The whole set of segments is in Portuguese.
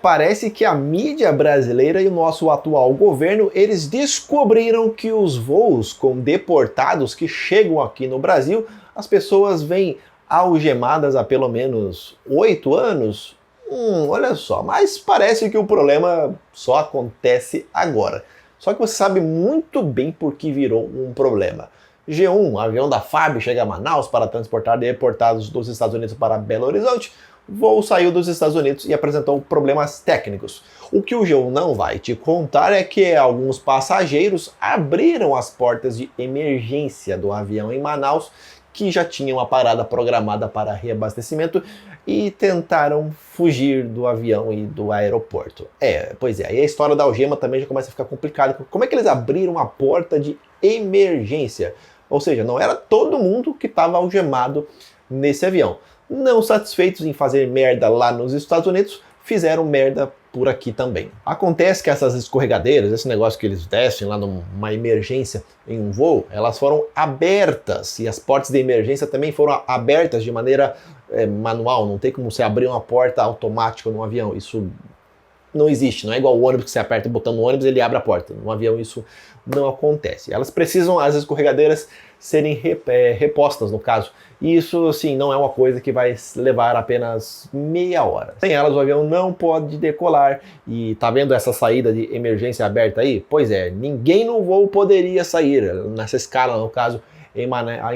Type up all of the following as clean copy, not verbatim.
Parece que a mídia brasileira e o nosso atual governo, eles descobriram que os voos com deportados que chegam aqui no Brasil, as pessoas vêm algemadas há pelo menos 8 anos. Olha só, mas parece que o problema só acontece agora. Só que você sabe muito bem por que virou um problema. G1, avião da FAB, chega a Manaus para transportar deportados dos Estados Unidos para Belo Horizonte. O voo saiu dos Estados Unidos e apresentou problemas técnicos. O que o G1 não vai te contar é que alguns passageiros abriram as portas de emergência do avião em Manaus, que já tinha uma parada programada para reabastecimento, e tentaram fugir do avião e do aeroporto. Pois é, aí a história da algema também já começa a ficar complicada. Como é que eles abriram a porta de emergência? Ou seja, não era todo mundo que estava algemado nesse avião. Não satisfeitos em fazer merda lá nos Estados Unidos, fizeram merda por aqui também. Acontece que essas escorregadeiras, esse negócio que eles descem lá numa emergência em um voo, elas foram abertas, e as portas de emergência também foram abertas de maneira manual. Não tem como você abrir uma porta automática num avião. Isso não existe, não é igual o ônibus que você aperta o botão no ônibus e ele abre a porta. No avião isso não acontece. Elas precisam, as escorregadeiras, serem repostas, no caso. E isso, assim, não é uma coisa que vai levar apenas meia hora. Sem elas, o avião não pode decolar. E tá vendo essa saída de emergência aberta aí? Pois é, ninguém no voo poderia sair, nessa escala, no caso, em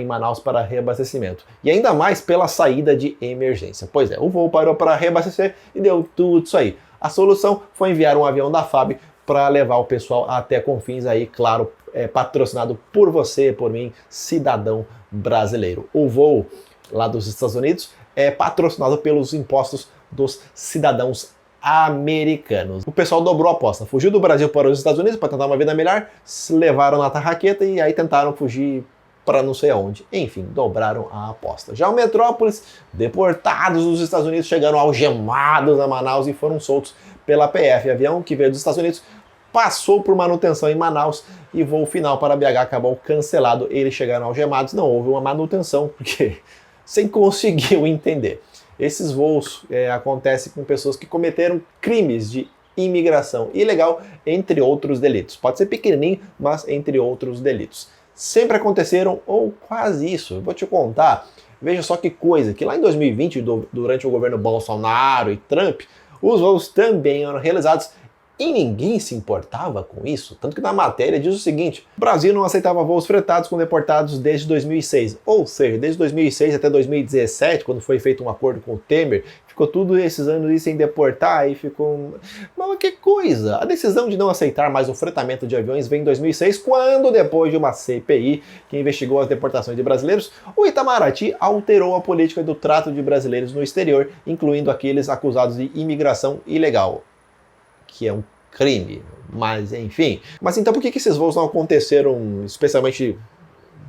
Manaus para reabastecimento. E ainda mais pela saída de emergência. Pois é, o voo parou para reabastecer e deu tudo isso aí. A solução foi enviar um avião da FAB para levar o pessoal até Confins, aí, claro, patrocinado por você, por mim, cidadão brasileiro. O voo lá dos Estados Unidos é patrocinado pelos impostos dos cidadãos americanos. O pessoal dobrou a aposta, fugiu do Brasil para os Estados Unidos para tentar uma vida melhor, se levaram na tarraqueta e aí tentaram fugir para não sei aonde. Enfim, dobraram a aposta. Já o Metrópolis, deportados dos Estados Unidos, chegaram algemados a Manaus e foram soltos pela PF. Avião que veio dos Estados Unidos passou por manutenção em Manaus e voo final para BH acabou cancelado. Eles chegaram algemados, não houve uma manutenção, porque sem conseguiu entender. Esses voos acontecem com pessoas que cometeram crimes de imigração ilegal, entre outros delitos. Pode ser pequenininho, mas entre outros delitos. Sempre aconteceram, ou quase isso. Eu vou te contar, veja só que coisa, que lá em 2020, durante o governo Bolsonaro e Trump, os voos também eram realizados e ninguém se importava com isso. Tanto que na matéria diz o seguinte: o Brasil não aceitava voos fretados com deportados desde 2006. Ou seja, desde 2006 até 2017, quando foi feito um acordo com o Temer, ficou tudo esses anos aí sem deportar e ficou... Mas que coisa! A decisão de não aceitar mais o fretamento de aviões vem em 2006, quando, depois de uma CPI que investigou as deportações de brasileiros, o Itamaraty alterou a política do trato de brasileiros no exterior, incluindo aqueles acusados de imigração ilegal, que é um crime, mas enfim. Mas então por que esses voos não aconteceram, especialmente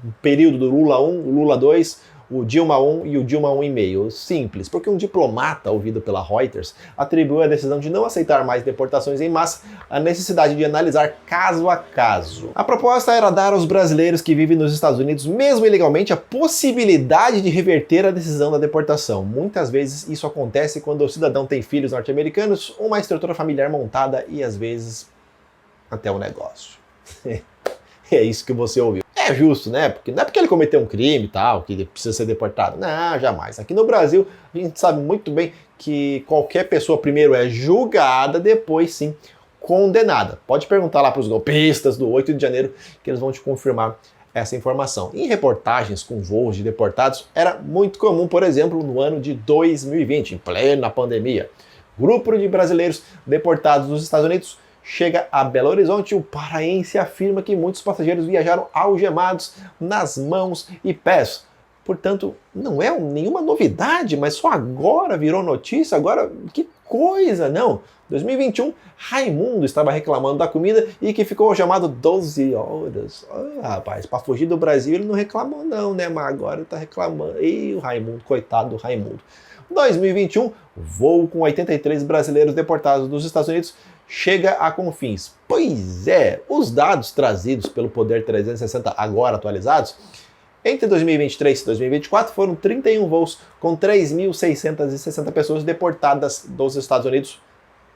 no período do Lula 1, Lula 2, o Dilma 1 e o Dilma 1,5? Simples, porque um diplomata ouvido pela Reuters atribuiu a decisão de não aceitar mais deportações em massa à necessidade de analisar caso a caso. A proposta era dar aos brasileiros que vivem nos Estados Unidos, mesmo ilegalmente, a possibilidade de reverter a decisão da deportação. Muitas vezes isso acontece quando o cidadão tem filhos norte-americanos, uma estrutura familiar montada e às vezes até um negócio. É isso que você ouviu. É justo, né? Porque não é porque ele cometeu um crime e tal, que ele precisa ser deportado. Não, jamais. Aqui no Brasil, a gente sabe muito bem que qualquer pessoa primeiro é julgada, depois sim condenada. Pode perguntar lá para os golpistas do 8 de janeiro que eles vão te confirmar essa informação. Em reportagens com voos de deportados, era muito comum, por exemplo, no ano de 2020, em plena pandemia. Grupo de brasileiros deportados dos Estados Unidos chega a Belo Horizonte. O paraense afirma que muitos passageiros viajaram algemados nas mãos e pés. Portanto, não é nenhuma novidade, mas só agora virou notícia. Agora, que coisa, não? 2021, Raimundo estava reclamando da comida e que ficou algemado 12 horas. Rapaz, para fugir do Brasil ele não reclamou não, né? Mas agora ele tá reclamando. E o Raimundo, coitado do Raimundo. 2021, voo com 83 brasileiros deportados dos Estados Unidos chega a Confins. Pois é, os dados trazidos pelo Poder 360, agora atualizados, entre 2023 e 2024 foram 31 voos com 3.660 pessoas deportadas dos Estados Unidos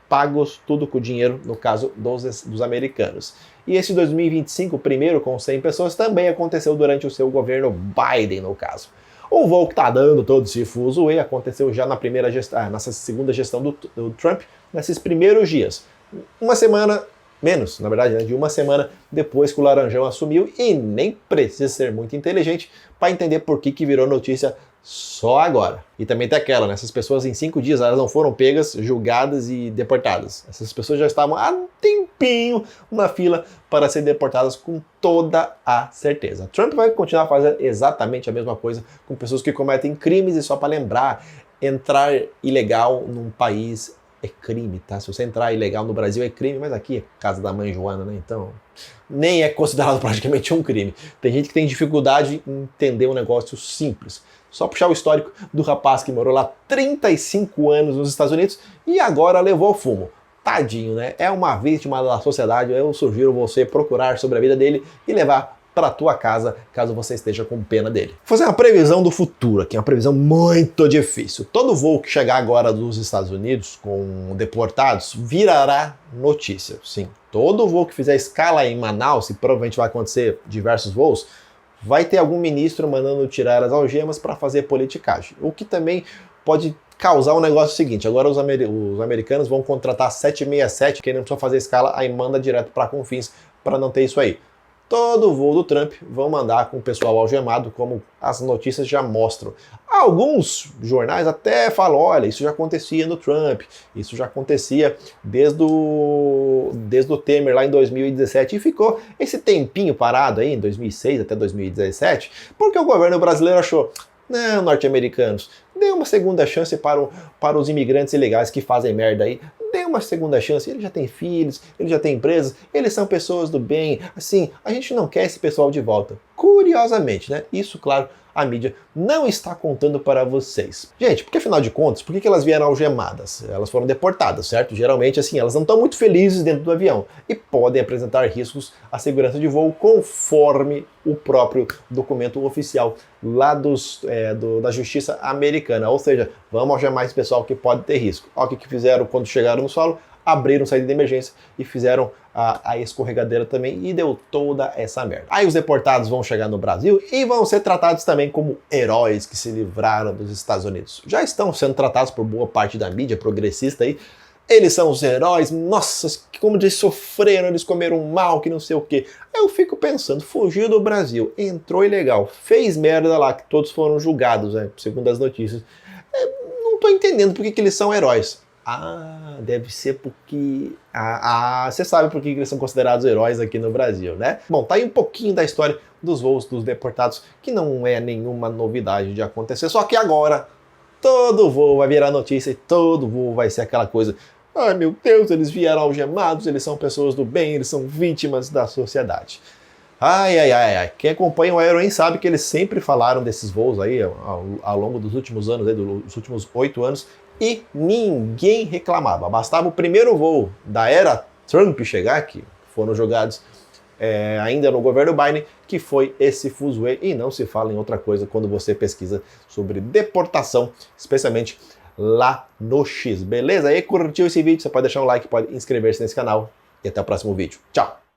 pagos tudo com dinheiro, no caso dos americanos. E esse 2025, o primeiro com 100 pessoas, também aconteceu durante o seu governo Biden, no caso. O voo que está dando todo esse fuzuê aconteceu já nessa segunda gestão do Trump, nesses primeiros dias. Uma semana, menos, na verdade, né, de uma semana depois que o Laranjão assumiu, e nem precisa ser muito inteligente para entender por que virou notícia só agora. E também tem aquela, né? Essas pessoas em 5 dias elas não foram pegas, julgadas e deportadas. Essas pessoas já estavam há um tempinho na fila para ser deportadas com toda a certeza. Trump vai continuar fazendo exatamente a mesma coisa com pessoas que cometem crimes, e só para lembrar, entrar ilegal num país é crime, tá? Se você entrar ilegal no Brasil é crime, mas aqui é casa da mãe Joana, né? Então, nem é considerado praticamente um crime. Tem gente que tem dificuldade em entender um negócio simples. Só puxar o histórico do rapaz que morou lá 35 anos nos Estados Unidos e agora levou fumo. Tadinho, né? É uma vítima da sociedade. Eu sugiro você procurar sobre a vida dele e levar para tua casa, caso você esteja com pena dele. Vou fazer uma previsão do futuro aqui, uma previsão muito difícil. Todo voo que chegar agora dos Estados Unidos com deportados virará notícia. Sim, todo voo que fizer escala em Manaus, e provavelmente vai acontecer diversos voos, vai ter algum ministro mandando tirar as algemas para fazer politicagem. O que também pode causar um negócio seguinte: agora os americanos vão contratar 767, quem não precisa fazer escala, aí manda direto para Confins para não ter isso aí. Todo voo do Trump vão mandar com o pessoal algemado, como as notícias já mostram. Alguns jornais até falam, olha, isso já acontecia no Trump, isso já acontecia desde o Temer lá em 2017, e ficou esse tempinho parado aí, em 2006 até 2017, porque o governo brasileiro achou, não, norte-americanos, dê uma segunda chance para os imigrantes ilegais que fazem merda aí. Dê uma segunda chance, ele já tem filhos, ele já tem empresas, eles são pessoas do bem, assim, a gente não quer esse pessoal de volta. Curiosamente, né? Isso, claro, a mídia não está contando para vocês. Gente, porque afinal de contas, por que elas vieram algemadas? Elas foram deportadas, certo? Geralmente, assim, elas não estão muito felizes dentro do avião e podem apresentar riscos à segurança de voo, conforme o próprio documento oficial lá da Justiça Americana. Ou seja, vamos algemar esse pessoal que pode ter risco. Olha o que fizeram quando chegaram no solo: abriram saída de emergência e fizeram a escorregadeira também, e deu toda essa merda. Aí os deportados vão chegar no Brasil e vão ser tratados também como heróis que se livraram dos Estados Unidos. Já estão sendo tratados por boa parte da mídia progressista aí. Eles são os heróis, nossa, como eles sofreram, eles comeram mal, que não sei o quê. Aí eu fico pensando, fugiu do Brasil, entrou ilegal, fez merda lá, que todos foram julgados, né, segundo as notícias. Não tô entendendo por que eles são heróis. Ah, deve ser porque... você sabe por que eles são considerados heróis aqui no Brasil, né? Bom, tá aí um pouquinho da história dos voos dos deportados, que não é nenhuma novidade de acontecer, só que agora todo voo vai virar notícia e todo voo vai ser aquela coisa: ai meu Deus, eles vieram algemados, eles são pessoas do bem, eles são vítimas da sociedade. Ai. Quem acompanha o Aeroin sabe que eles sempre falaram desses voos aí ao longo dos últimos anos, dos últimos 8 anos, e ninguém reclamava. Bastava o primeiro voo da era Trump chegar, que foram jogados ainda no governo Biden, que foi esse fuzuê, e não se fala em outra coisa quando você pesquisa sobre deportação, especialmente lá no X. Beleza? E curtiu esse vídeo? Você pode deixar um like, pode inscrever-se nesse canal, e até o próximo vídeo. Tchau!